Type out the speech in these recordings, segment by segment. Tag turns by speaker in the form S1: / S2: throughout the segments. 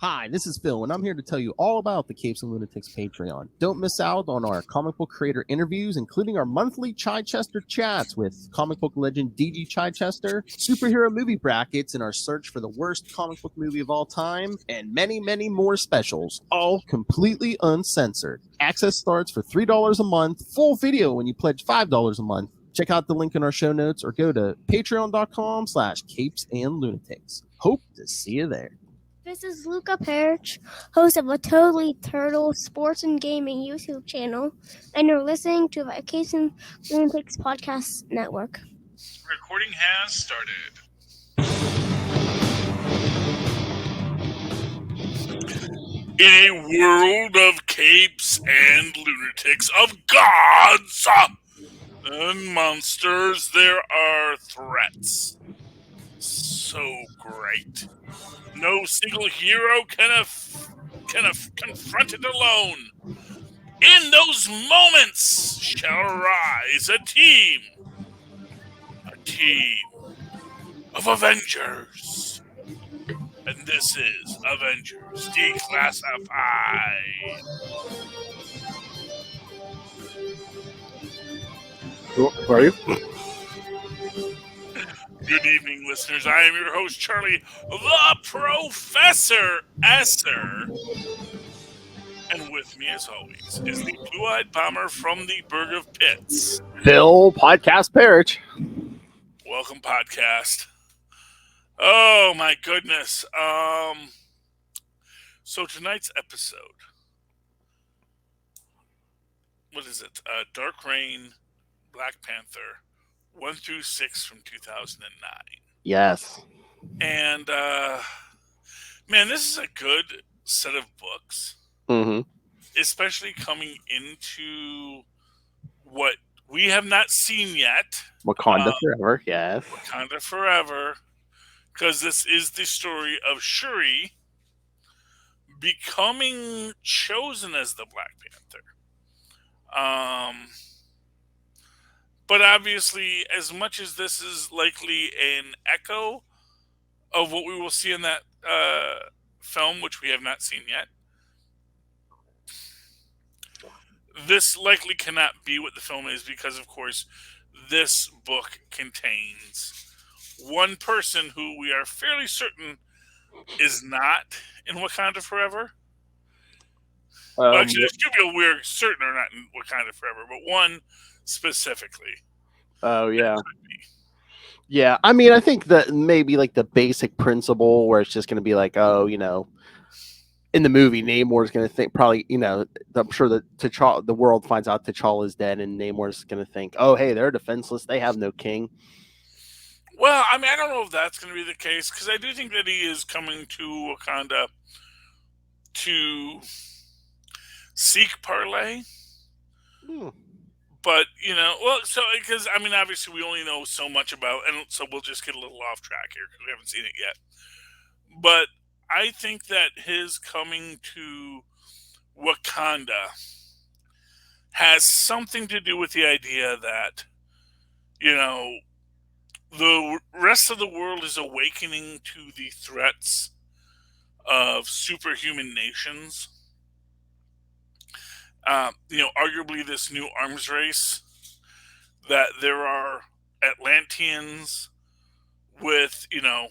S1: Hi, this is Phil, and I'm here to tell you all about the Capes and Lunatics Patreon. Don't miss out on our comic book creator interviews, including our monthly Chichester chats with comic book legend DG Chichester, superhero movie brackets in our search for the worst comic book movie of all time, and many, many more specials, all completely uncensored. Access starts for $3 a month, full video when you pledge $5 a month. Check out the link in our show notes or go to patreon.com/CapesandLunatics. Hope to see you there.
S2: This is Luca Perich, host of a Totally Turtle Sports and Gaming YouTube channel, and you're listening to the Case and Lunatics Podcast Network.
S3: Recording has started. In a world of capes and lunatics, of gods and monsters, there are threats. So great. No single hero can confront it alone. In those moments shall rise a team of Avengers. And this is Avengers Declassified.
S4: Who are you?
S3: Good evening, listeners. I am your host, Charlie, the Professor Esser. And with me, as always, is the blue-eyed bomber from the Burg of Pits.
S4: Phil, Podcast Perich.
S3: Welcome, podcast. Oh, my goodness. So tonight's episode, what is it? Dark Reign, Black Panther, 1 through 6 from 2009.
S4: Yes.
S3: And, man, this is a good set of books.
S4: Mm-hmm.
S3: Especially coming into what we have not seen yet.
S4: Wakanda Forever, yes.
S3: Wakanda Forever. Because this is the story of Shuri becoming chosen as the Black Panther. But obviously, as much as this is likely an echo of what we will see in that film, which we have not seen yet, this likely cannot be what the film is because, of course, this book contains one person who we are fairly certain is not in Wakanda Forever. Well, actually, there's going to be a weird certain are not in Wakanda Forever, but one specifically.
S4: Oh, yeah. Yeah, I mean, I think that maybe like the basic principle where it's just going to be like, oh, you know, in the movie, Namor is going to think probably, you know, I'm sure that T'Challa, the world finds out T'Challa is dead, and Namor is going to think, oh, hey, they're defenseless. They have no king.
S3: Well, I mean, I don't know if that's going to be the case because I do think that he is coming to Wakanda to seek parley. But, you know, well, so because, I mean, obviously we only know so much about, and so we'll just get a little off track here because we haven't seen it yet. But I think that his coming to Wakanda has something to do with the idea that, you know, the rest of the world is awakening to the threats of superhuman nations. You know, arguably this new arms race, that there are Atlanteans with, you know,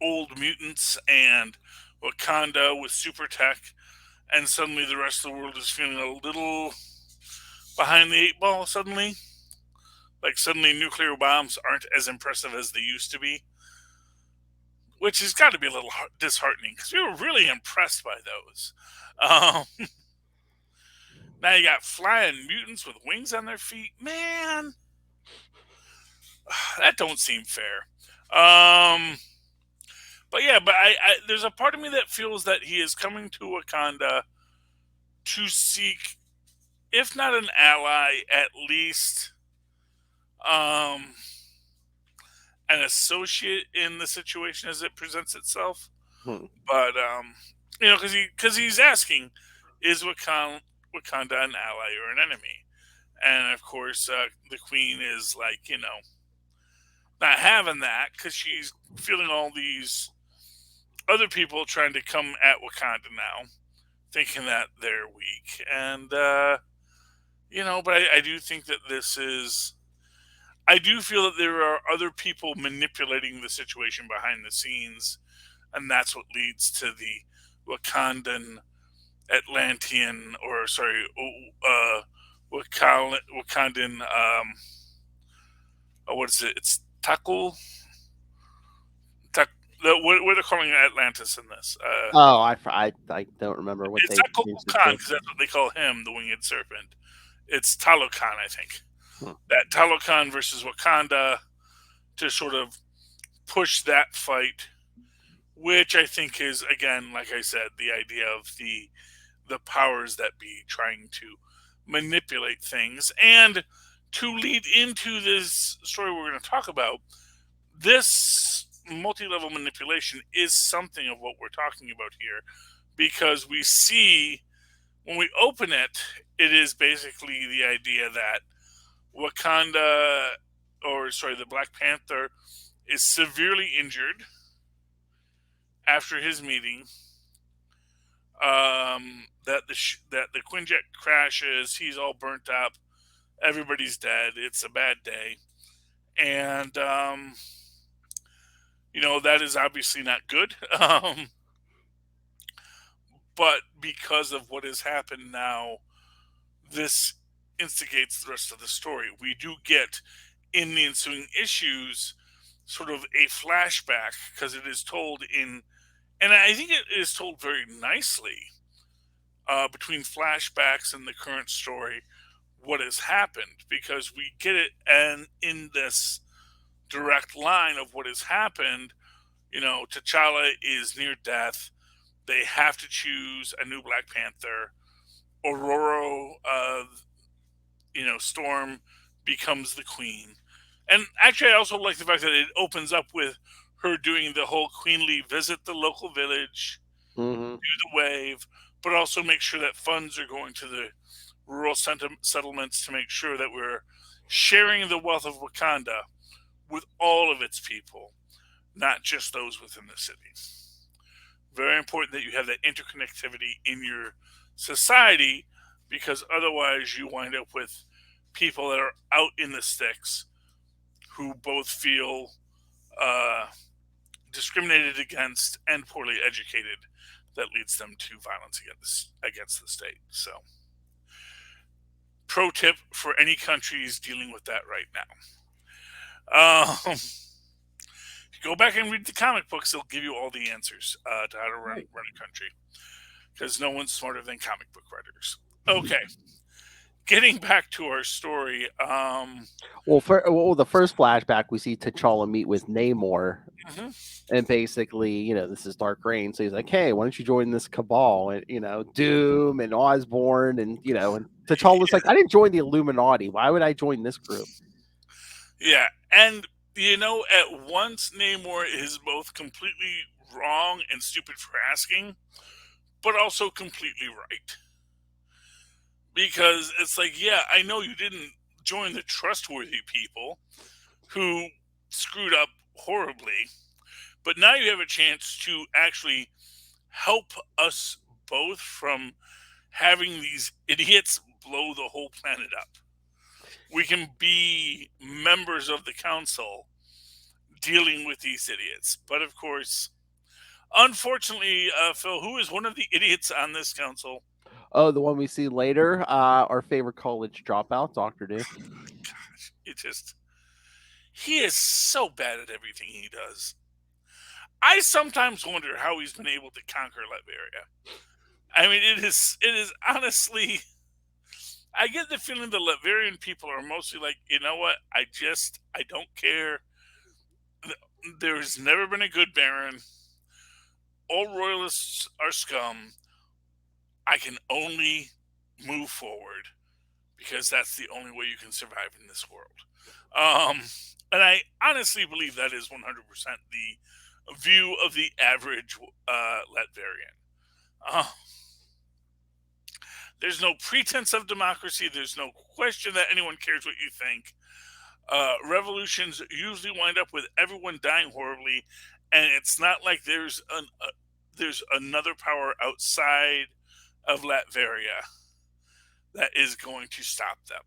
S3: old mutants and Wakanda with super tech, and suddenly the rest of the world is feeling a little behind the eight ball suddenly. Like suddenly nuclear bombs aren't as impressive as they used to be, which has got to be a little disheartening because we were really impressed by those. Now you got flying mutants with wings on their feet. Man, that don't seem fair. But yeah, but I there's a part of me that feels that he is coming to Wakanda to seek, if not an ally, at least an associate in the situation as it presents itself. But you know, because he's asking, is Wakanda an ally or an enemy? And of course, the Queen is like, you know, not having that because she's feeling all these other people trying to come at Wakanda now, thinking that they're weak. And, but I do think that this is. I do feel that there are other people manipulating the situation behind the scenes, and that's what leads to the Wakandan, Atlantean, or sorry, Wakandan. What is it? It's Takul. What they're calling Atlantis in this.
S4: Oh, I don't remember what
S3: it's
S4: they
S3: Takul
S4: changed it
S3: Khan,
S4: to.
S3: because that's what they call him, the winged serpent. It's Talokan, I think.
S4: Hmm.
S3: That Talokan versus Wakanda to sort of push that fight, which I think is, again, like I said, the idea of the powers that be trying to manipulate things. And to lead into this story we're going to talk about, this multi-level manipulation is something of what we're talking about here, because we see when we open it, it is basically the idea that Wakanda, or sorry, the Black Panther is severely injured after his meeting. That the Quinjet crashes, he's all burnt up, everybody's dead. It's a bad day, and that is obviously not good. But because of what has happened now, this instigates the rest of the story. We do get in the ensuing issues sort of a flashback, because it is told in, and I think it is told very nicely, between flashbacks and the current story, what has happened, because we get it and in this direct line of what has happened. T'Challa is near death. They have to choose a new Black Panther. Aurora, Storm becomes the queen. And actually, I also like the fact that it opens up with her doing the whole queenly visit the local village,
S4: Mm-hmm.
S3: do the wave, but also make sure that funds are going to the rural settlements to make sure that we're sharing the wealth of Wakanda with all of its people, not just those within the city. Very important that you have that interconnectivity in your society, because otherwise you wind up with people that are out in the sticks who both feel discriminated against and poorly educated, that leads them to violence against the state. So, pro tip for any countries dealing with that right now. Go back and read the comic books. They'll give you all the answers to how to run a country, because no one's smarter than comic book writers. Okay. Getting back to our story.
S4: The first flashback, we see T'Challa meet with Namor,
S3: Mm-hmm.
S4: and basically, this is Dark Reign, so he's like, "Hey, why don't you join this cabal?" And Doom and Osborn, and and T'Challa's like, "I didn't join the Illuminati. Why would I join this group?"
S3: Yeah, and at once Namor is both completely wrong and stupid for asking, but also completely right. Because it's like, yeah, I know you didn't join the trustworthy people who screwed up horribly, but now you have a chance to actually help us both from having these idiots blow the whole planet up. We can be members of the council dealing with these idiots. But of course, unfortunately, Phil, who is one of the idiots on this council?
S4: Oh, the one we see later, our favorite college dropout, Dr. Doom.
S3: Gosh, he is so bad at everything he does. I sometimes wonder how he's been able to conquer Latveria. I mean, it is honestly, I get the feeling the Latverian people are mostly like, you know what, I don't care. There's never been a good Baron. All royalists are scum. I can only move forward because that's the only way you can survive in this world. And I honestly believe that is 100% the view of the average Latvian. There's no pretense of democracy. There's no question that anyone cares what you think. Revolutions usually wind up with everyone dying horribly, and it's not like there's there's another power outside of Latveria that is going to stop them.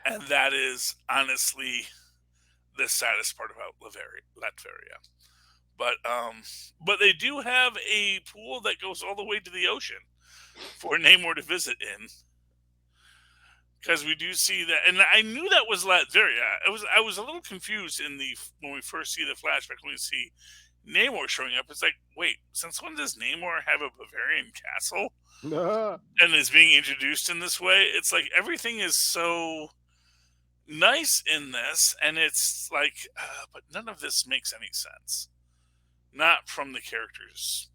S3: And that is honestly the saddest part about Latveria. But they do have a pool that goes all the way to the ocean for Namor to visit in. Because we do see that, and I knew that was Latveria. I was a little confused when we first see the flashback, when we see Namor showing up. It's like, wait, since when does Namor have a Bavarian castle and is being introduced in this way? It's like everything is so nice in this, and it's like, but none of this makes any sense. Not from the character's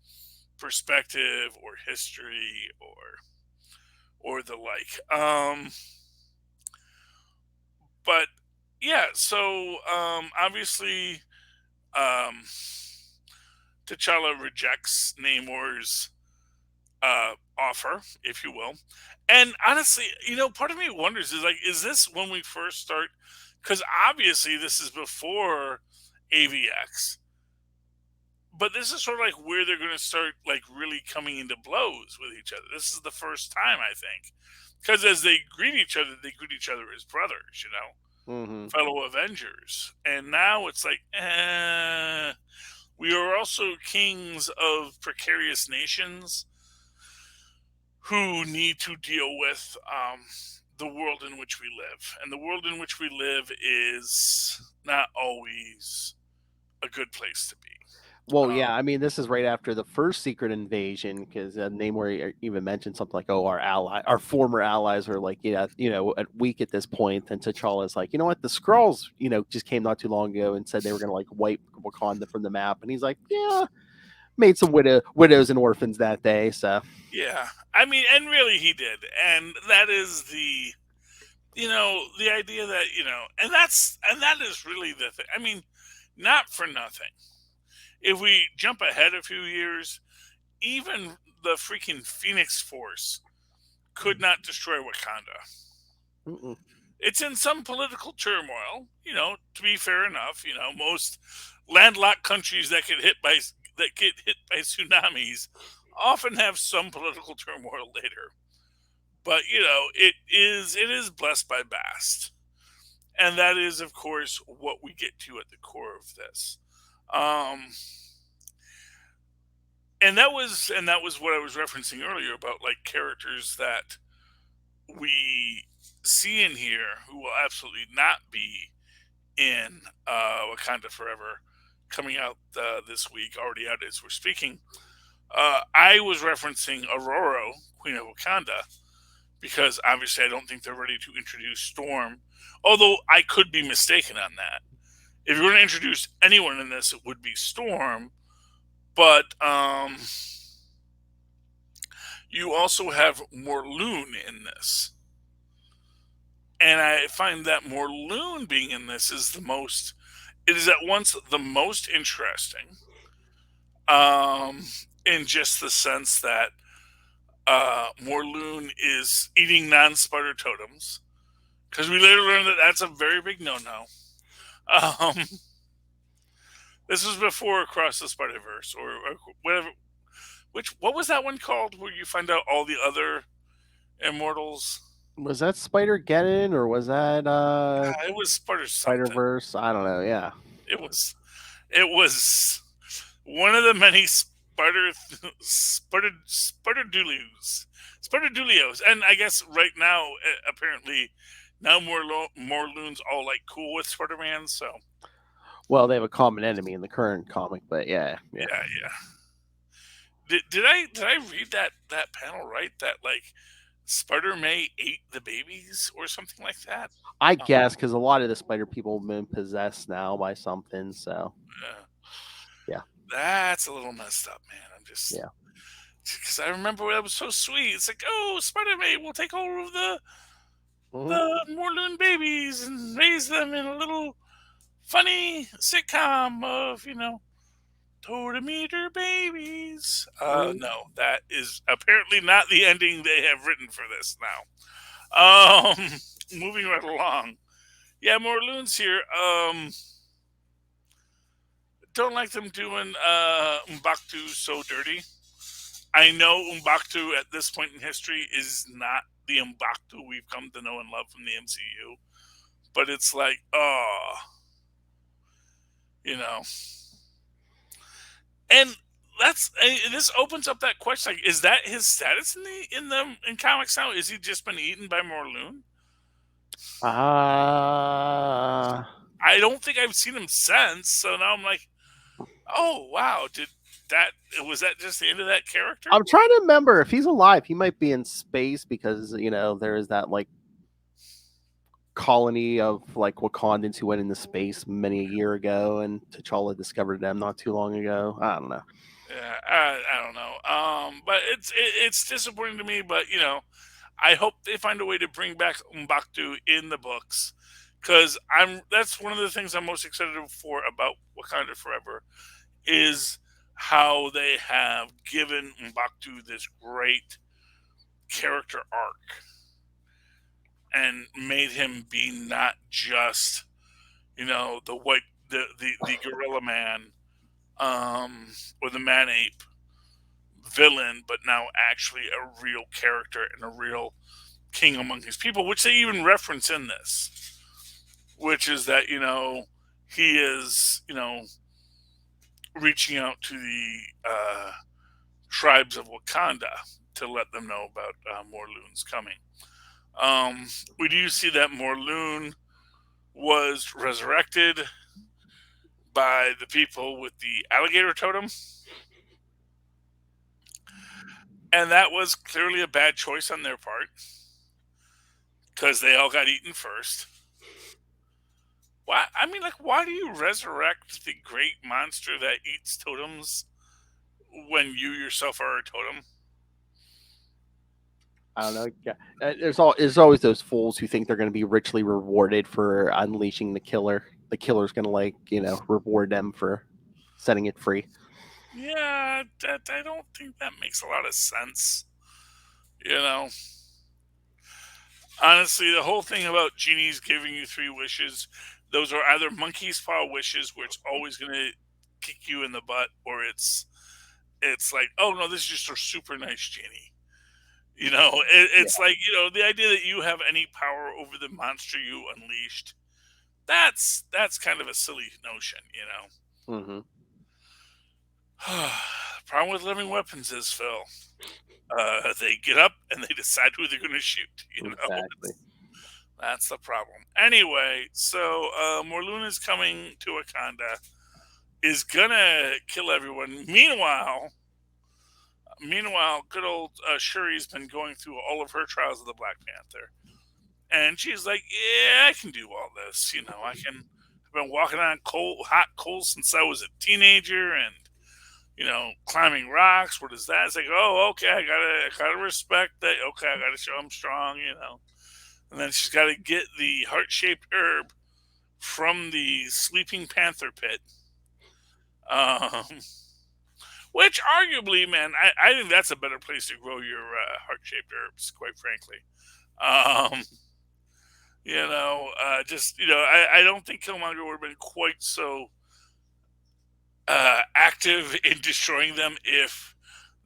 S3: perspective or history or the like. But yeah, so obviously T'Challa rejects Namor's offer, if you will. And honestly, part of me wonders is this when we first start? Because obviously this is before AVX. But this is sort of like where they're going to start like really coming into blows with each other. This is the first time, I think. Because as they greet each other as brothers, fellow Avengers. And now it's like, we are also kings of precarious nations who need to deal with the world in which we live. And the world in which we live is not always a good place to be.
S4: Well, yeah, I mean, this is right after the first secret invasion, because Namor even mentioned something like, "Oh, our former allies are like, weak at this point." And T'Challa's like, "You know what? The Skrulls, just came not too long ago and said they were going to like wipe Wakanda from the map." And he's like, "Yeah, made some widows and orphans that day." So
S3: yeah, I mean, and really he did, and that is the idea that and that is really the thing. I mean, not for nothing. If we jump ahead a few years, even the freaking Phoenix Force could not destroy Wakanda.
S4: Mm-mm.
S3: It's in some political turmoil, to be fair enough. Most landlocked countries that get hit by tsunamis often have some political turmoil later. But, it is blessed by Bast. And that is, of course, what we get to at the core of this. And that was what I was referencing earlier about like characters that we see in here who will absolutely not be in Wakanda Forever, coming out this week, already out as we're speaking. I was referencing Aurora, Queen of Wakanda, because obviously I don't think they're ready to introduce Storm, although I could be mistaken on that. If you're going to introduce anyone in this, it would be Storm. But you also have Morlun in this. And I find that Morlun being in this is it is at once the most interesting, in just the sense that Morlun is eating non-spider totems. Because we later learn that that's a very big no-no. This was before Across the Spider-Verse, or whatever. What was that one called, where you find out all the other Immortals?
S4: Was that Spider-Geddon, or was that
S3: it was
S4: Spider-Verse? I don't know. Yeah,
S3: it was one of the many Spider-Dulios, and I guess right now, apparently, now Morlun's all like cool with Spider-Man, so.
S4: Well, they have a common enemy in the current comic, but yeah.
S3: Did I read that panel right? That like Spider-May ate the babies or something like that?
S4: I guess, because a lot of the spider people have been possessed now by something, so. Yeah.
S3: That's a little messed up, man. I'm just.
S4: Yeah.
S3: Because I remember that was so sweet. It's like, oh, Spider-May will take all of the Morlun babies and raise them in a little funny sitcom of, Totemeter babies. No, that is apparently not the ending they have written for this now. Moving right along. Yeah, Morlun's here. don't like them doing M'Baku so dirty. I know M'Baku at this point in history is not the M'Baku we've come to know and love from the MCU, but it's like, oh, you know, and this opens up that question: like, is that his status in comics now? Is he just been eaten by Morlun?
S4: Ah.
S3: I don't think I've seen him since. So now I'm like, oh wow, was that just the end of that character?
S4: I'm trying to remember if he's alive. He might be in space because there is that like colony of like Wakandans who went into space many a year ago, and T'Challa discovered them not too long ago. I don't know.
S3: Yeah, I don't know. But it's disappointing to me. But I hope they find a way to bring back M'Baku in the books, because that's one of the things I'm most excited for about Wakanda Forever, is how they have given M'Baku this great character arc and made him be not just the gorilla man or the man ape villain, but now actually a real character and a real king among his people, which they even reference in this, which is that he is reaching out to the tribes of Wakanda to let them know about Morlun's coming. We do see that Morlun was resurrected by the people with the alligator totem, and that was clearly a bad choice on their part, because they all got eaten first. Why? I mean, like, why do you resurrect the great monster that eats totems when you yourself are a totem?
S4: I don't know. Yeah. There's always those fools who think they're going to be richly rewarded for unleashing the killer. The killer's going to reward them for setting it free.
S3: Yeah, I don't think that makes a lot of sense. Honestly, the whole thing about genies giving you 3 wishes, those are either monkey's paw wishes, where it's always going to kick you in the butt, or it's like, oh no, this is just a super nice genie. It's like, the idea that you have any power over the monster you unleashed, that's kind of a silly notion,
S4: Mm-hmm.
S3: The problem with living weapons is, Phil, they get up and they decide who they're going to shoot.
S4: Exactly.
S3: That's the problem. Anyway, so Morlun is coming to Wakanda, is gonna kill everyone. Meanwhile, good old Shuri's been going through all of her trials of the Black Panther, and she's like, "Yeah, I can do all this. I've been walking on hot coals since I was a teenager, and climbing rocks. What is that?" It's like, oh, okay, I gotta respect that. Okay, I gotta show I'm strong. And then she's got to get the heart-shaped herb from the sleeping panther pit. Which arguably, man, I think that's a better place to grow your heart-shaped herbs, quite frankly. I don't think Killmonger would have been quite so active in destroying them if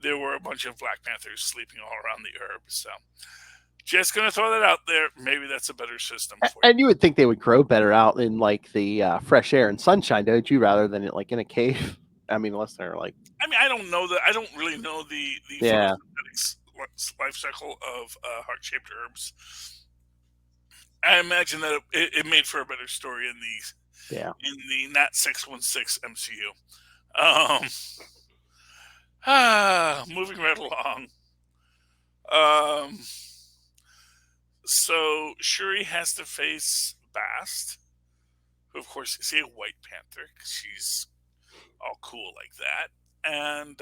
S3: there were a bunch of Black Panthers sleeping all around the herb. So just going to throw that out there. Maybe that's a better system for you.
S4: And you would think they would grow better out in like the fresh air and sunshine, don't you, rather than like in a cave? I mean, unless they're like...
S3: I don't know that. I don't really know the life cycle of heart-shaped herbs. I imagine that it made for a better story in the not 616 MCU. Moving right along. So Shuri has to face Bast, who of course is a White Panther, because she's all cool like that. And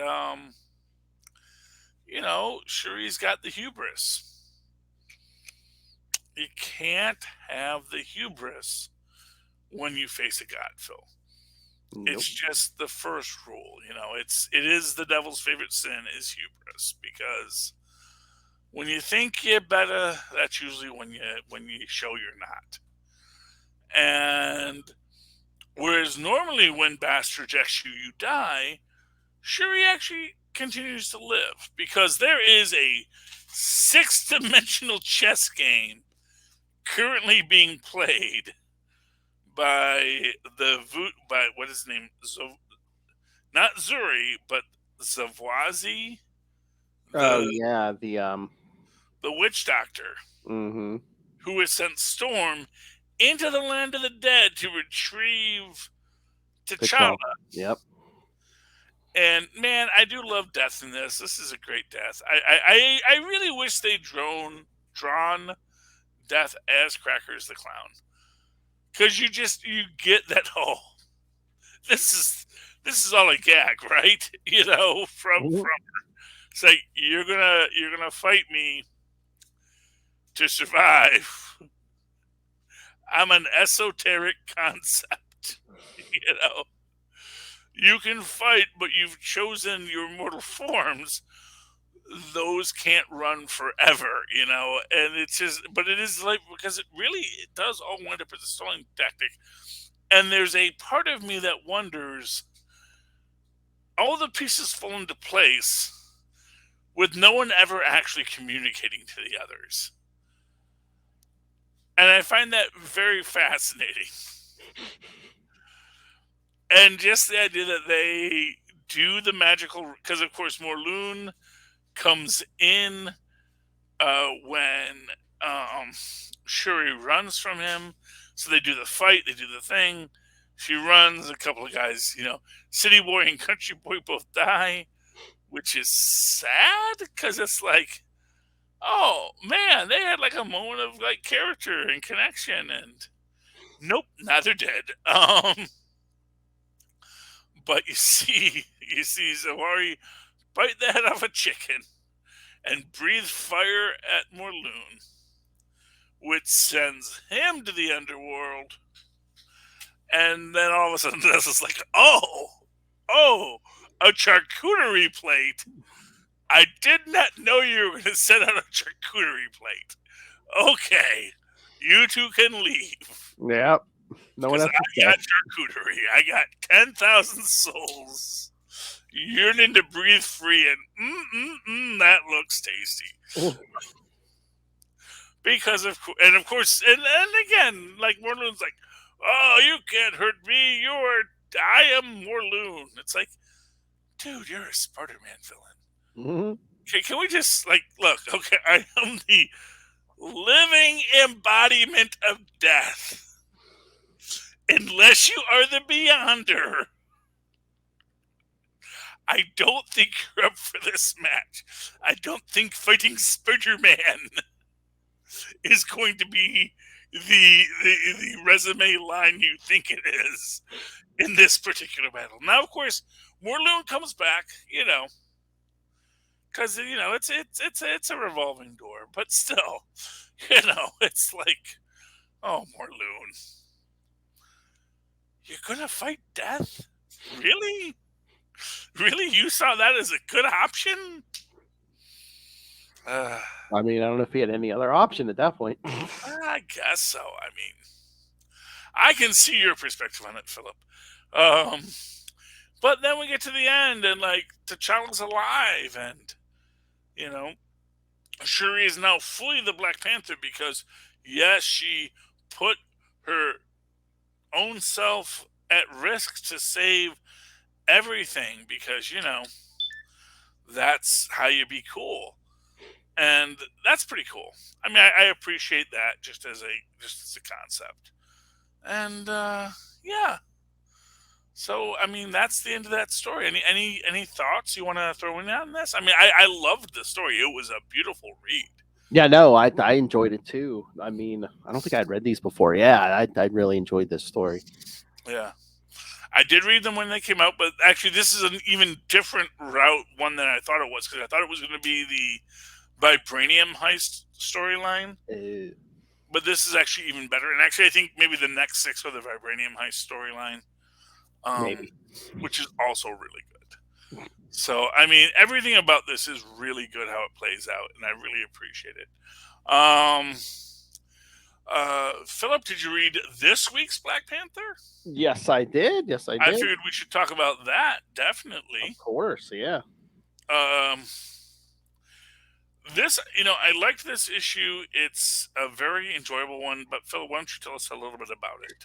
S3: Shuri's got the hubris. You can't have the hubris when you face a god, Phil. Nope. It's just the first rule. It is the devil's favorite sin is hubris, because when you think you're better, that's usually when you show you're not. And Whereas normally when Bast rejects you, you die. Shuri actually continues to live because there is a 6-dimensional chess game currently being played by what is his name? Not Zuri, but Zavazi,
S4: Oh
S3: the
S4: yeah,
S3: the witch doctor,
S4: mm-hmm.
S3: who has sent Storm into the land of the dead to retrieve T'Challa.
S4: Yep.
S3: And man, I do love death in this. This is a great death. I really wish they'd drawn death as Crackers the Clown, because you get that this is all a gag, right? From it's like you're gonna fight me to survive. I'm an esoteric concept, You can fight, but you've chosen your mortal forms. Those can't run forever, and it's just, but it is like, because it does all wind up as a stalling tactic. And there's a part of me that wonders, all the pieces fall into place with no one ever actually communicating to the others. And I find that very fascinating. And just the idea that they do the magical, because of course Morlun comes in when Shuri runs from him. So they do the fight, they do the thing. She runs, a couple of guys, City Boy and Country Boy both die, which is sad because it's like, oh man, they had like a moment of like character and connection, and nope, now they're dead. But you see Zawari bite the head off a chicken and breathe fire at Morlun, which sends him to the underworld. And then all of a sudden, this is like, oh, a charcuterie plate. I did not know you were going to send out a charcuterie plate. Okay, you two can leave.
S4: Yep. No one has
S3: I got charcuterie. I got 10,000 souls yearning to breathe free, and that looks tasty. Because of course, and again, like Morlun's like, oh, you can't hurt me. I am Morlun. It's like, dude, you're a Spider-Man villain.
S4: Mm-hmm.
S3: Okay, can we just look? Okay, I am the living embodiment of death. Unless you are the Beyonder, I don't think you're up for this match. I don't think fighting Spider-Man is going to be the resume line you think it is in this particular battle. Now, of course, Morlun comes back, because it's a revolving door, but still, it's like, oh, Morlun, you're gonna fight death? Really? Really? You saw that as a good option?
S4: I mean, I don't know if he had any other option at that point.
S3: I guess so. I mean, I can see your perspective on it, Philip. But then we get to the end, and T'Challa's alive, and Shuri is now fully the Black Panther because, yes, she put her own self at risk to save everything because, that's how you be cool. And that's pretty cool. I mean, I appreciate that just as a concept. And yeah. So I mean, that's the end of that story. Any thoughts you want to throw in on this? I mean, I loved the story. It was a beautiful read.
S4: Yeah, no, I enjoyed it too. I mean, I don't think I'd read these before. Yeah, I really enjoyed this story.
S3: Yeah. I did read them when they came out, but actually this is an even different one than I thought it was, because I thought it was going to be the Vibranium heist storyline. But this is actually even better. And actually, I think maybe the next 6 are the Vibranium heist storyline,
S4: Maybe.
S3: which is also really good. So, I mean, everything about this is really good how it plays out, and I really appreciate it. Philip, did you read this week's Black Panther?
S4: Yes, I did.
S3: I figured we should talk about that, definitely.
S4: Of course, yeah.
S3: This, I liked this issue. It's a very enjoyable one. But Phil, why don't you tell us a little bit about it?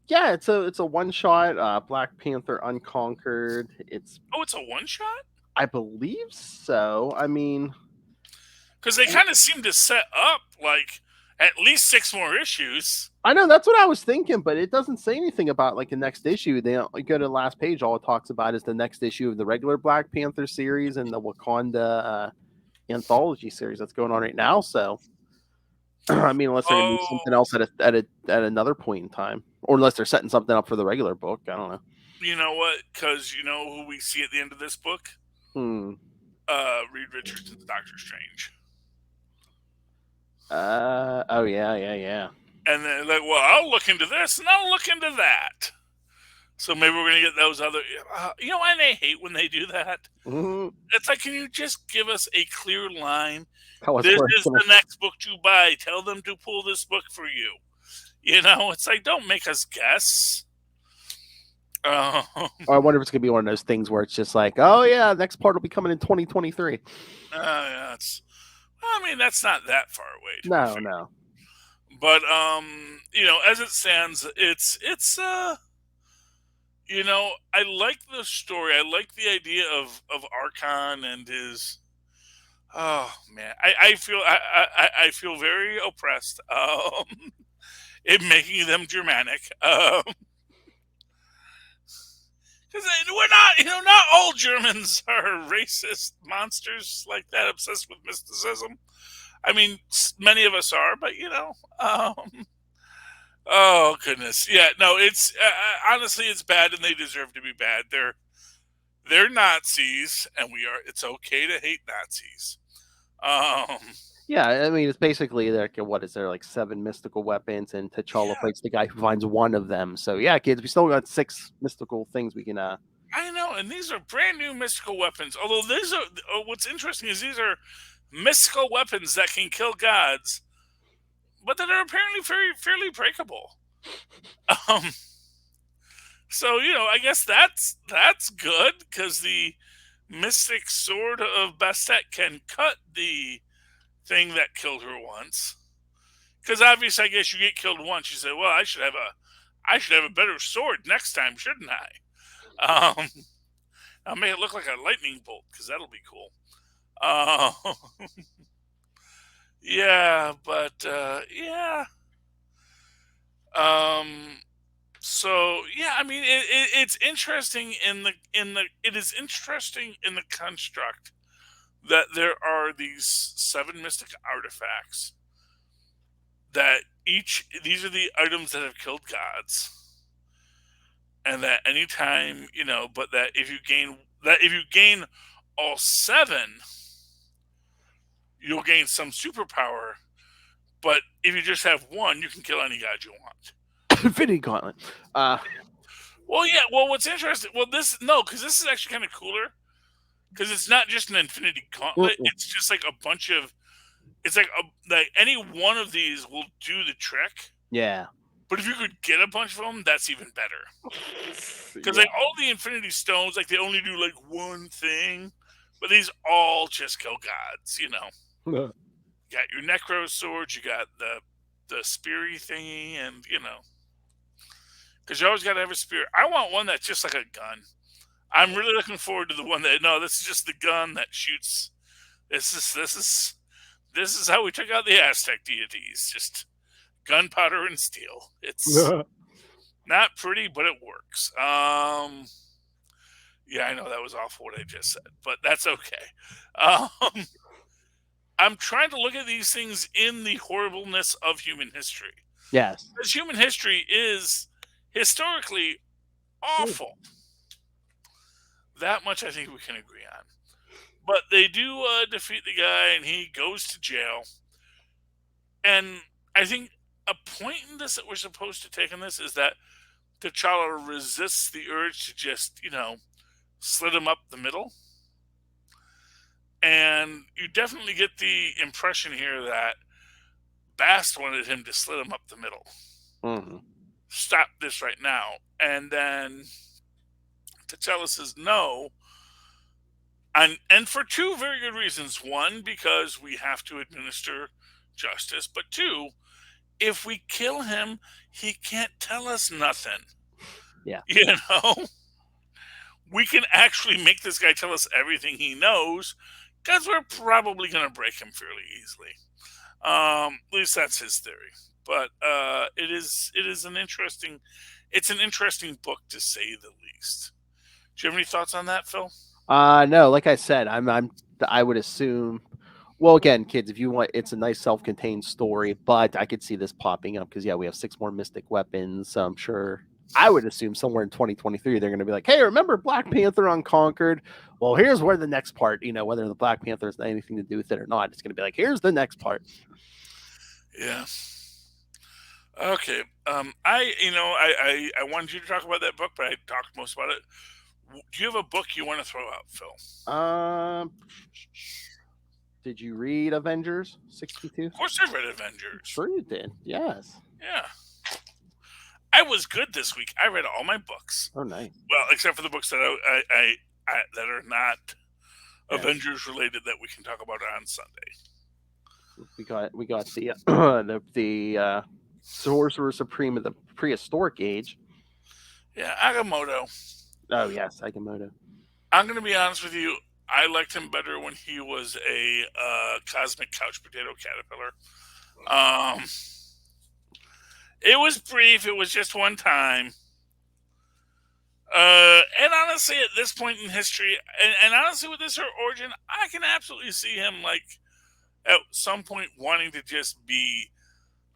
S4: Yeah, it's a one shot. Black Panther Unconquered. It's
S3: a one shot.
S4: I believe so. I mean,
S3: because they kind of seem to set up like at least 6 more issues.
S4: I know, that's what I was thinking, but it doesn't say anything about like the next issue. They go to the last page. All it talks about is the next issue of the regular Black Panther series and the Wakanda anthology series that's going on right now. So, I mean, unless they're going to do something else at another point in time, or unless they're setting something up for the regular book. I don't know.
S3: You know what? Because you know who we see at the end of this book? Reed Richardson's Doctor Strange.
S4: Oh yeah.
S3: And then like, well, I'll look into this and I'll look into that. So maybe we're gonna get those other. And I hate when they do that.
S4: Mm-hmm.
S3: It's like, can you just give us a clear line?
S4: This
S3: is the next book to buy. Tell them to pull this book for you. It's like, don't make us guess.
S4: I wonder if it's gonna be one of those things where it's just like, oh yeah, the next part will be coming in 2023.
S3: Yeah, that's not that far away.
S4: No.
S3: But as it stands, it's I like the story. I like the idea of Archon and his. Oh man, I feel very oppressed. In making them Germanic. Because we're not all Germans are racist monsters like that, obsessed with mysticism. I mean, many of us are, but oh goodness, yeah. No, it's honestly, it's bad, and they deserve to be bad. They're Nazis, and we are. It's okay to hate Nazis.
S4: Yeah, I mean, it's basically like, what is there, like 7 mystical weapons, and T'Challa fights the guy who finds one of them. So yeah, kids, we still got 6 mystical things we can.
S3: I know, and these are brand new mystical weapons. Although these are, what's interesting is these are mystical weapons that can kill gods, but that are apparently fairly breakable. So I guess that's good, because the mystic sword of Bastet can cut the thing that killed her once. Because obviously, I guess you get killed once, you say, well, I should have a better sword next time, shouldn't I? I'll make it look like a lightning bolt, because that'll be cool. Yeah, but yeah. So yeah, I mean, it's interesting it is interesting in the construct that there are these 7 mystic artifacts that these are the items that have killed gods, and that anytime but that if you gain all 7, you'll gain some superpower. But if you just have one, you can kill any god you want.
S4: Infinity Gauntlet.
S3: Well, yeah. Well, what's interesting? Well, because this is actually kind of cooler. Because it's not just an Infinity Gauntlet; it's just like a bunch of. It's like any one of these will do the trick.
S4: Yeah.
S3: But if you could get a bunch of them, that's even better. Because like all the Infinity Stones, like they only do like one thing, but these all just kill gods. You got your Necro swords, you got the speary thingy, and because you always got to have a spear. I want one that's just like a gun. I'm really looking forward to the one this is just the gun that shoots. This is how we took out the Aztec deities. Just gunpowder and steel. It's not pretty, but it works. Yeah, I know that was awful what I just said, but that's okay. I'm trying to look at these things in the horribleness of human history.
S4: Yes.
S3: Because human history is historically awful. That much I think we can agree on. But they do defeat the guy, and he goes to jail. And I think a point in this that we're supposed to take in this is that T'Challa resists the urge to just, slit him up the middle. And you definitely get the impression here that Bast wanted him to slit him up the middle.
S4: Mm-hmm.
S3: Stop this right now. And then T'Challa says no. And for two very good reasons. One, because we have to administer justice. But two, if we kill him, he can't tell us nothing.
S4: Yeah.
S3: You know? We can actually make this guy tell us everything he knows, because we're probably going to break him fairly easily. At least that's his theory. But it is an interesting book, to say the least. Do you have any thoughts on that, Phil?
S4: No, like I said, I would assume. Well, again, kids, if you want, it's a nice self-contained story, but I could see this popping up because we have 6 more mystic weapons. So I'm sure. I would assume somewhere in 2023 they're going to be like, "Hey, remember Black Panther Unconquered? Well, here's where the next part. Whether the Black Panther has anything to do with it or not, it's going to be like, here's the next part."
S3: Yeah. Okay. I wanted you to talk about that book, but I talked most about it. Do you have a book you want to throw out, Phil?
S4: Did you read Avengers 62?
S3: Of course I read Avengers.
S4: Sure you did. Yes.
S3: Yeah. I was good this week. I read all my books.
S4: Oh, nice.
S3: Well, except for the books that I that are not
S4: Yeah.
S3: Avengers related that we can talk about on Sunday.
S4: We got the Sorcerer Supreme of the Prehistoric Age.
S3: Yeah, Agamotto.
S4: Oh yes, Agamotto.
S3: I'm going to be honest with you. I liked him better when he was a cosmic couch potato caterpillar. It was brief. It was just one time. And honestly, at this point in history, and honestly with this origin, I can absolutely see him at some point wanting to just be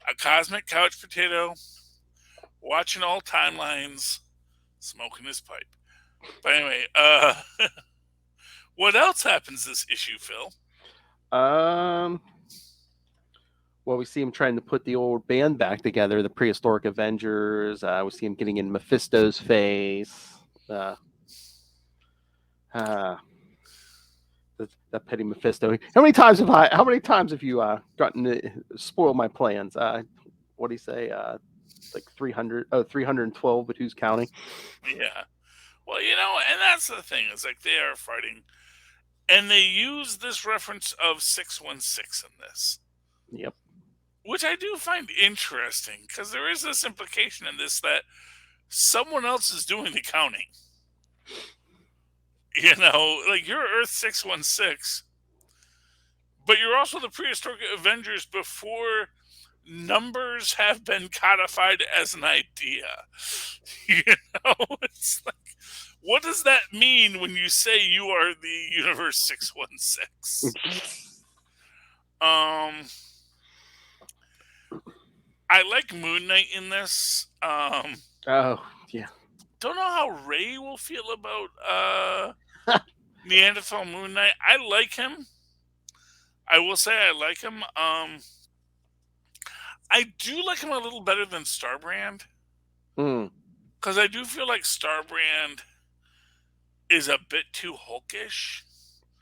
S3: a cosmic couch potato, watching all timelines, smoking his pipe. But anyway, what else happens this issue, Phil?
S4: Well, we see him trying to put the old band back together, the Prehistoric Avengers. We see him getting in Mephisto's face. That petty Mephisto. How many times have you gotten to spoil my plans? What do you say? Like 312, but who's counting?
S3: Yeah. Well, and that's the thing. It's like they are fighting. And they use this reference of 616 in this.
S4: Yep.
S3: Which I do find interesting, because there is this implication in this that someone else is doing the counting. Like you're Earth 616, but you're also the Prehistoric Avengers before numbers have been codified as an idea. It's like, what does that mean when you say you are the Universe 616? I like Moon Knight in this.
S4: Oh, yeah.
S3: Don't know how Ray will feel about Neanderthal Moon Knight. I like him. I will say I like him. I do like him a little better than Starbrand. Because I do feel like Starbrand is a bit too Hulkish.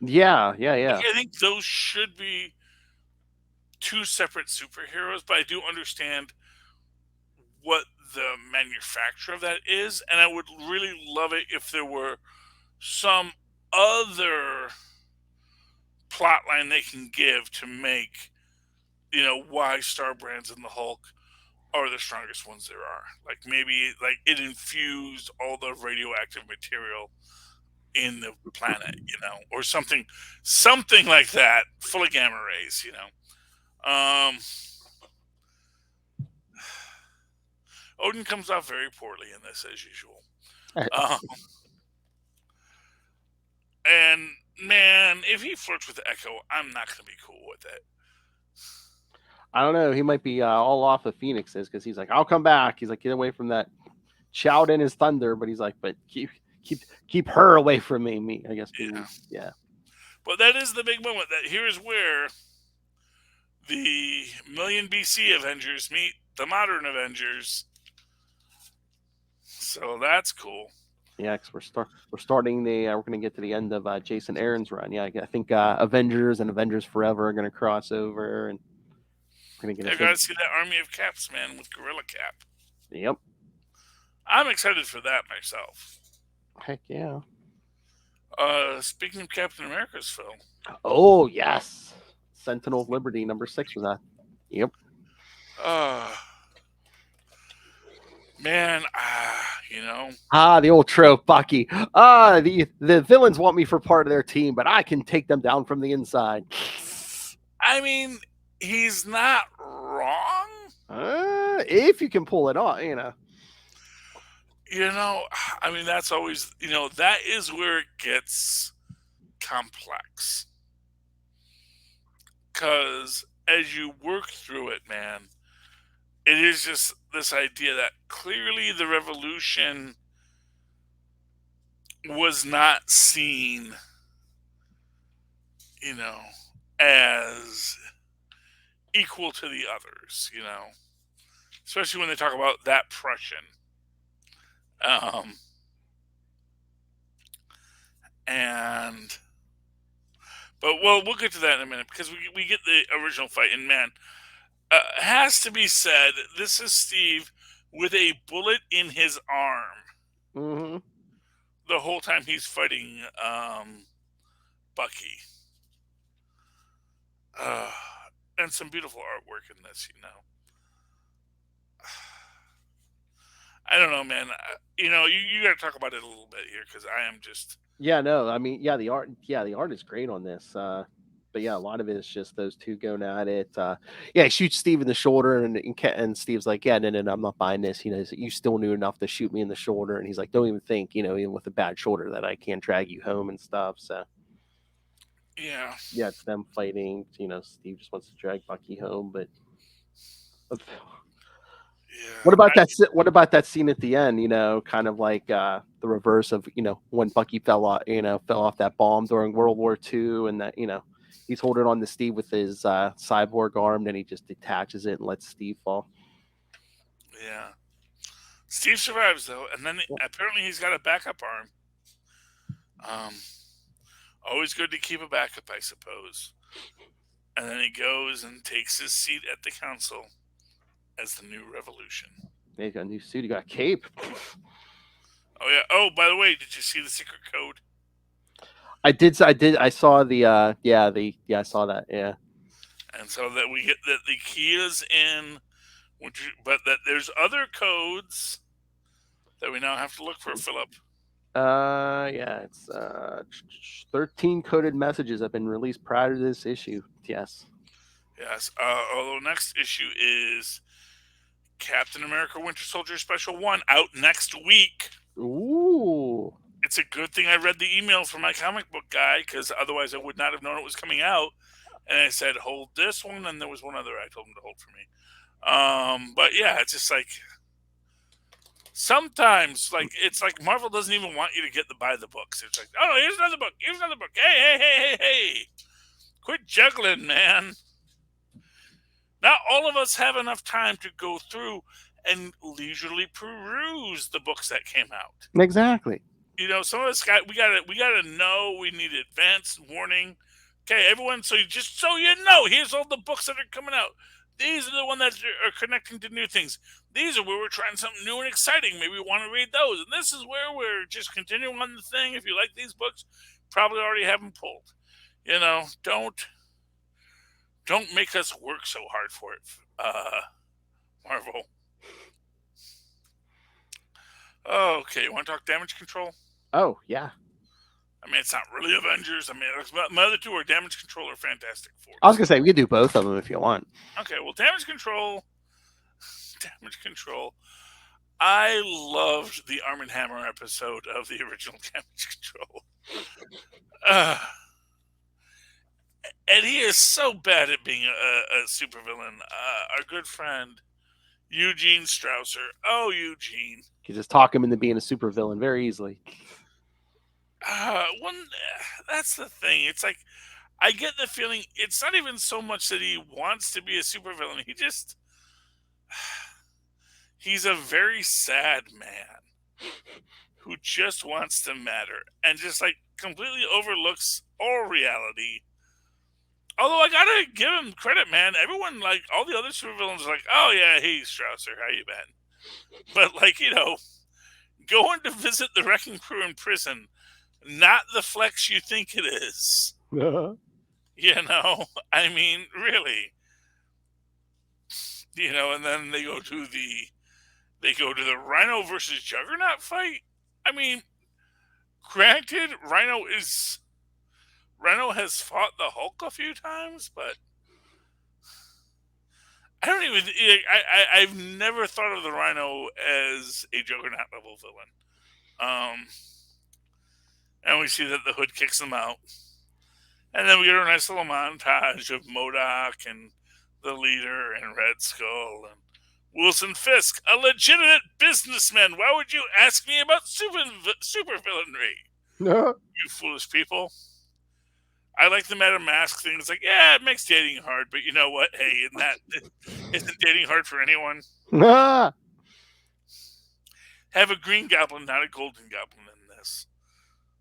S4: Yeah.
S3: I think those should be two separate superheroes, but I do understand what the manufacture of that is, and I would really love it if there were some other plot line they can give to make, why Starbrand's and the Hulk are the strongest ones there are. Like maybe it infused all the radioactive material in the planet, or something like that, full of gamma rays, Odin comes off very poorly in this, as usual. And man, if he flirts with Echo, I'm not going to be cool with it.
S4: I don't know. He might be all off of Phoenix's because he's like, "I'll come back." He's like, "Get away from that." Shout in his thunder, but he's like, "But keep her away from me." I guess. Yeah.
S3: But that is the big moment. That here's where the million BC Avengers meet the modern Avengers. So that's cool.
S4: Yeah, because we're starting we're going to get to the end of Jason Aaron's run. Yeah, I think Avengers and Avengers Forever are going to cross over, and Gonna get
S3: I gotta see that army of Caps, man, with Gorilla Cap.
S4: Yep.
S3: I'm excited for that myself.
S4: Heck yeah.
S3: Speaking of Captain America's, Phil.
S4: Oh yes. Sentinel of Liberty #6 was that. Yep.
S3: Man,
S4: the old trope, Bucky. The villains want me for part of their team, but I can take them down from the inside.
S3: I mean, he's not wrong.
S4: If you can pull it off,
S3: I mean, that's always, that is where it gets complex. Because as you work through it, man, it is just this idea that clearly the revolution was not seen, as equal to the others, especially when they talk about that Prussian. But we'll get to that in a minute, because we get the original fight, and man, has to be said, this is Steve with a bullet in his arm.
S4: Mm-hmm.
S3: The whole time he's fighting Bucky. And some beautiful artwork in this, I don't know, man. You got to talk about it a little bit here, because I am just.
S4: Yeah, no, I mean, the art is great on this. But yeah, a lot of it is just those two going at it. He shoots Steve in the shoulder, and Steve's like, no, I'm not buying this. You still knew enough to shoot me in the shoulder, and he's like, don't even think, even with a bad shoulder, that I can't drag you home and stuff. So
S3: yeah,
S4: it's them fighting. Steve just wants to drag Bucky home, but.
S3: Yeah.
S4: What about that scene at the end? Kind of like the reverse of when Bucky fell off that bomb during World War II, and that he's holding on to Steve with his cyborg arm, and he just detaches it and lets Steve fall.
S3: Yeah, Steve survives though, and then apparently he's got a backup arm. Always good to keep a backup, I suppose. And then he goes and takes his seat at the council as the new revolution.
S4: Yeah, you got a new suit. You got a cape.
S3: Oh yeah. Oh, by the way, did you see the secret code?
S4: I did. I saw the. I saw that. Yeah.
S3: And so that we get that the key is in, but that there's other codes that we now have to look for, Philip.
S4: It's 13 coded messages have been released prior to this issue. Yes.
S3: Yes. Although next issue is Captain America Winter Soldier Special 1 out next week.
S4: Ooh.
S3: It's a good thing I read the email from my comic book guy, because otherwise I would not have known it was coming out. And I said, hold this one, and there was one other I told him to hold for me. But yeah, it's just like sometimes, it's like Marvel doesn't even want you to buy the books. It's like, oh no, here's another book. Here's another book. Hey! Quit juggling, man. Not all of us have enough time to go through and leisurely peruse the books that came out.
S4: Exactly.
S3: Some of us we gotta know. We need advance warning. Okay, everyone. So here's all the books that are coming out. These are the ones that are connecting to new things. These are where we're trying something new and exciting. Maybe we want to read those. And this is where we're just continuing on the thing. If you like these books, probably already have them pulled. Don't make us work so hard for it, Marvel. Okay, you want to talk damage control?
S4: Oh, yeah.
S3: I mean, it's not really Avengers. I mean, my other two are Damage Control or Fantastic Four.
S4: I was going to say, we could do both of them if you want.
S3: Okay, well, Damage Control. I loved the Arm & Hammer episode of the original Damage Control. And he is so bad at being a supervillain. Our good friend, Eugene Strausser. Oh, Eugene.
S4: You can just talk him into being a supervillain very easily.
S3: That's the thing. It's like, I get the feeling it's not even so much that he wants to be a supervillain. He's a very sad man who just wants to matter and just completely overlooks all reality Although I gotta give him credit, man. Everyone, like, all the other supervillains are like, oh yeah, hey, Strausser, how you been? But, like, going to visit the Wrecking Crew in prison, not the flex you think it is. I mean, really. And then they go to the Rhino versus Juggernaut fight. I mean, granted, Rhino has fought the Hulk a few times, but I don't even. I've never thought of the Rhino as a Juggernaut level villain. And we see that the Hood kicks them out, and then we get a nice little montage of MODOK and the leader and Red Skull and Wilson Fisk, a legitimate businessman. Why would you ask me about super villainry?
S4: No.
S3: You foolish people. I like the Madam Mask thing. It's like, yeah, it makes dating hard, but you know what? Hey, isn't dating hard for anyone? Have a green goblin, not a golden goblin in this.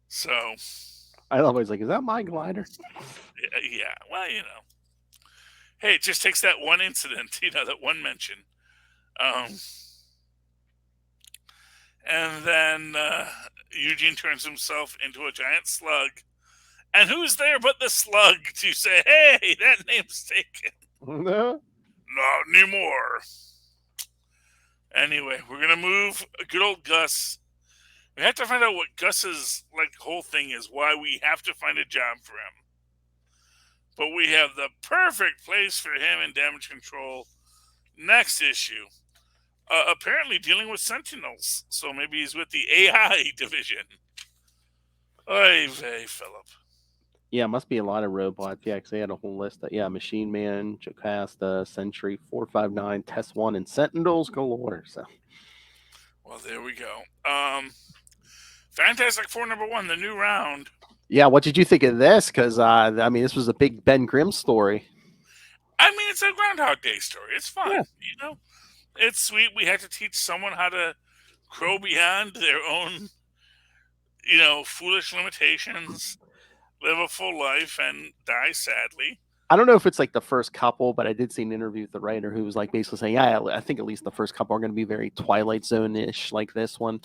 S3: So
S4: I always like, is that my glider?
S3: Yeah. Well, hey, it just takes that one incident, that one mention. And then Eugene turns himself into a giant slug. And who's there but the slug to say, hey, that name's taken?
S4: No.
S3: Not anymore. Anyway, we're going to move good old Gus. We have to find out what Gus's whole thing is, why we have to find a job for him. But we have the perfect place for him in Damage Control next issue. Apparently dealing with Sentinels. So maybe he's with the AI division. Oy vey, Philip.
S4: Yeah, must be a lot of robots. Yeah, because they had a whole list. Machine Man, Jocasta, Sentry, 459, Test 1, and Sentinels galore. So,
S3: well, there we go. Fantastic Four #1, the new round.
S4: Yeah, what did you think of this? Because, this was a big Ben Grimm story.
S3: I mean, it's a Groundhog Day story. It's fun, It's sweet. We had to teach someone how to grow beyond their own, foolish limitations, live a full life, and die sadly.
S4: I don't know if it's the first couple, but I did see an interview with the writer who was basically saying, yeah, I think at least the first couple are going to be very Twilight Zone-ish like this one.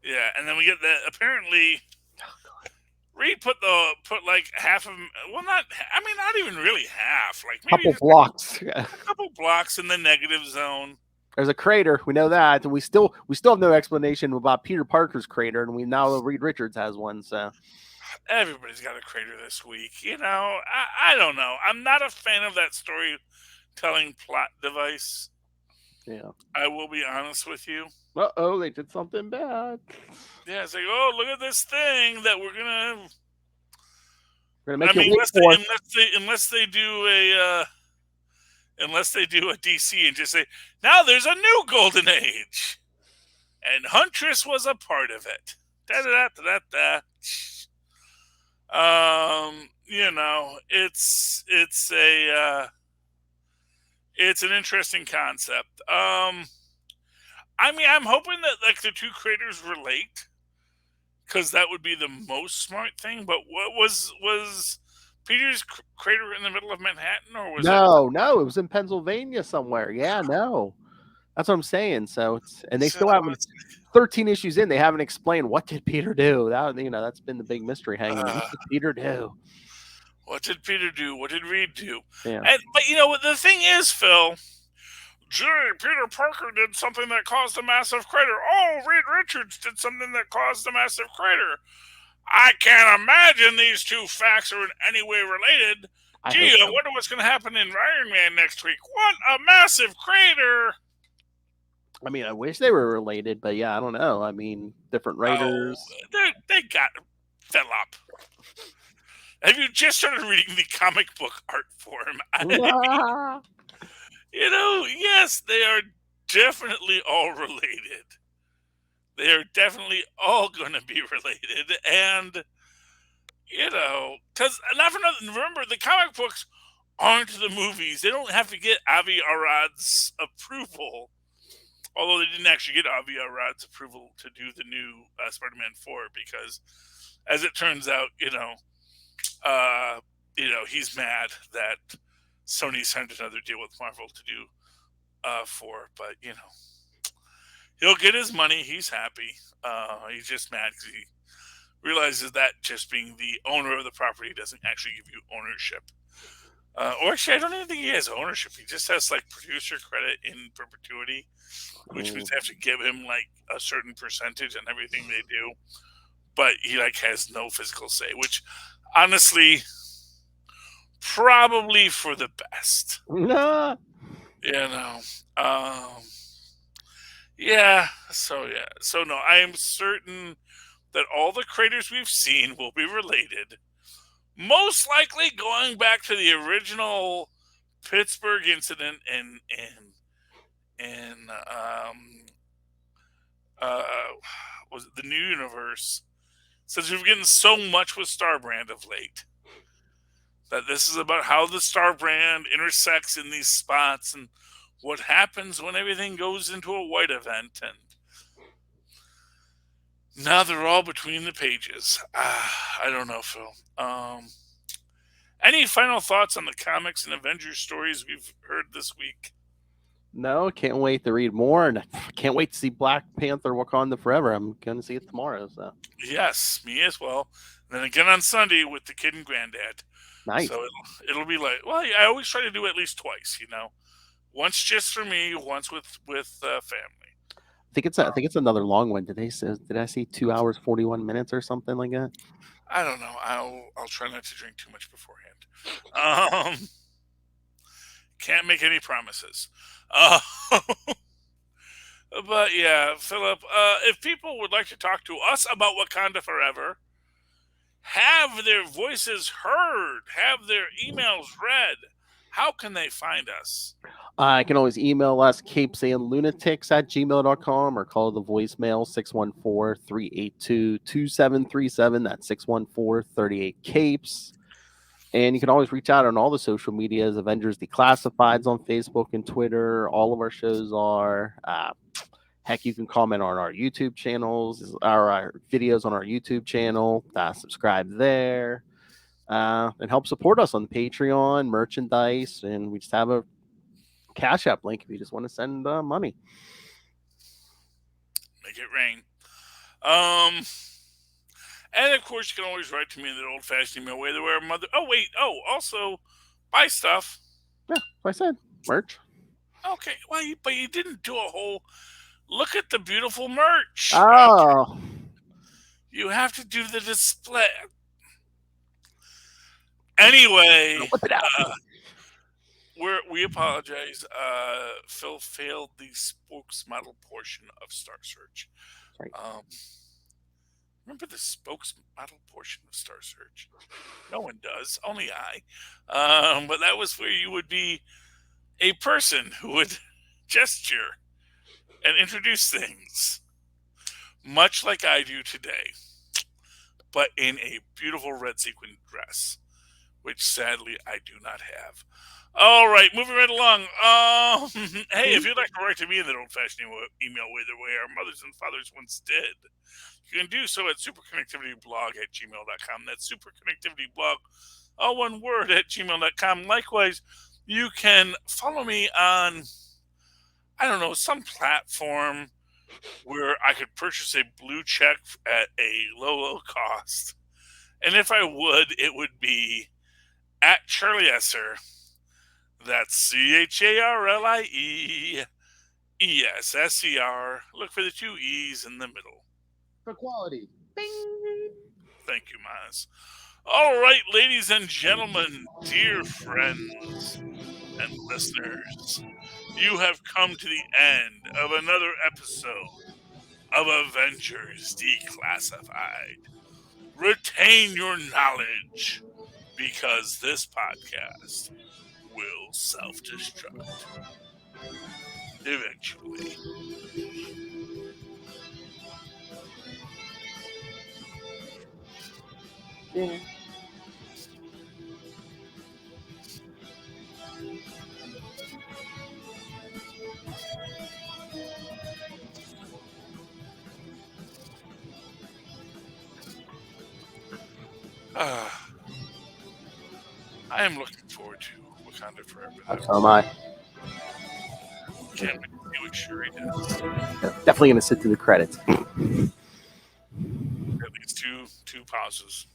S3: Yeah, and then we get that apparently Reed put half of, not even really half, maybe
S4: couple blocks.
S3: A couple blocks in the negative zone.
S4: There's a crater, we know that, and we still have no explanation about Peter Parker's crater, and we now Reed Richards has one. So
S3: everybody's got a crater this week. I don't know. I'm not a fan of that storytelling plot device.
S4: Yeah,
S3: I will be honest with you.
S4: Uh-oh, they did something bad.
S3: Yeah, it's oh, look at this thing that we're gonna
S4: make
S3: unless they do a DC and just say, now there's a new Golden Age, and Huntress was a part of it. It's an interesting concept. I'm hoping that the two creators relate, because that would be the most smart thing. But what was Peter's crater in the middle of Manhattan, or was
S4: no, it was in Pennsylvania somewhere. Yeah, no, that's what I'm saying. So they still haven't 13 issues in. They haven't explained what did Peter do. That's been the big mystery hanging. What did Peter do?
S3: What did Peter do? What did Reed do?
S4: Yeah.
S3: But the thing is, Phil, Peter Parker did something that caused a massive crater. Oh, Reed Richards did something that caused a massive crater. I can't imagine these two facts are in any way related. I wonder what's going to happen in Iron Man next week. What a massive crater!
S4: I wish they were related, but yeah, I don't know. Different writers.
S3: They got fell up. Have you just started reading the comic book art form? Yes, they are definitely all related. They are definitely all going to be related. And, because not for nothing, remember, the comic books aren't the movies. They don't have to get Avi Arad's approval. Although they didn't actually get Avi Arad's approval to do the new Spider-Man 4, because, as it turns out, he's mad that Sony signed another deal with Marvel to do but he'll get his money. He's happy. He's just mad because he realizes that just being the owner of the property doesn't actually give you ownership. Or actually, I don't even think he has ownership. He just has like producer credit in perpetuity, which means they have to give him like a certain percentage on everything they do. But he like has no physical say, which honestly, probably for the best.
S4: Nah.
S3: Yeah. So no, I am certain that all the creators we've seen will be related. Most likely going back to the original Pittsburgh incident in was it the New Universe? Since we've getting so much with Star Brand of late, that this is about how the Star Brand intersects in these spots and what happens when everything goes into a white event. And now they're all between the pages. I don't know, Phil. Any final thoughts on the comics and Avengers stories we've heard this week?
S4: No, can't wait to read more, and I can't wait to see Black Panther: Wakanda Forever. I'm going to see it tomorrow. So
S3: yes, me as well. And then again on Sunday with the kid and granddad.
S4: nice.
S3: So it'll be like, well, I always try to do at least twice. Once just for me, once with family.
S4: I think it's another long one. Did I see 2 hours 41 minutes or something like that?
S3: I don't know. I'll try not to drink too much beforehand. Can't make any promises. But yeah, Philip, if people would like to talk to us about Wakanda Forever, have their voices heard, have their emails read, how can they find us?
S4: I can always email us, CapesandLunatics@gmail.com, or call the voicemail 614-382-2737. That's 614-38-CAPES. And you can always reach out on all the social medias, Avengers Declassifieds on Facebook and Twitter. All of our shows are. Heck, you can comment on our YouTube channels, our videos on our YouTube channel. Subscribe there. And help support us on the Patreon, merchandise, and we just have a Cash App link if you just want to send money.
S3: Make it rain. And of course, you can always write to me in the old-fashioned email way where mother. Oh wait. Oh, also buy stuff.
S4: Yeah, like I said, merch.
S3: Okay. Well, but you didn't do a whole. Look at the beautiful merch.
S4: Oh.
S3: Okay. You have to do the display. Anyway,
S4: whip it out.
S3: We apologize. Phil failed the spokes model portion of Star Search.
S4: Right.
S3: Remember the spokes model portion of Star Search? No one does, only I. But that was where you would be a person who would gesture and introduce things, much like I do today, but in a beautiful red sequin dress, which sadly I do not have. All right, moving right along. Hey, if you'd like to write to me in that old-fashioned email way the way our mothers and fathers once did, you can do so at superconnectivityblog@gmail.com. That's superconnectivityblog, all one word, at gmail.com. Likewise, you can follow me on, I don't know, some platform where I could purchase a blue check at a low cost. And if I would, it would be at Charlie Esser. That's CharlieEssser. Look for the 2 E's in the middle.
S1: For quality. Bing.
S3: Thank you, Maz. All right, ladies and gentlemen, dear friends and listeners, you have come to the end of another episode of Avengers Declassified. Retain your knowledge, because this podcast will self-destruct eventually.
S4: Yeah.
S3: I am looking forward to Wakanda Forever. Though.
S4: So am I.
S3: Can't wait to see what Shuri does.
S4: Definitely going to sit through the credits.
S3: At least two pauses.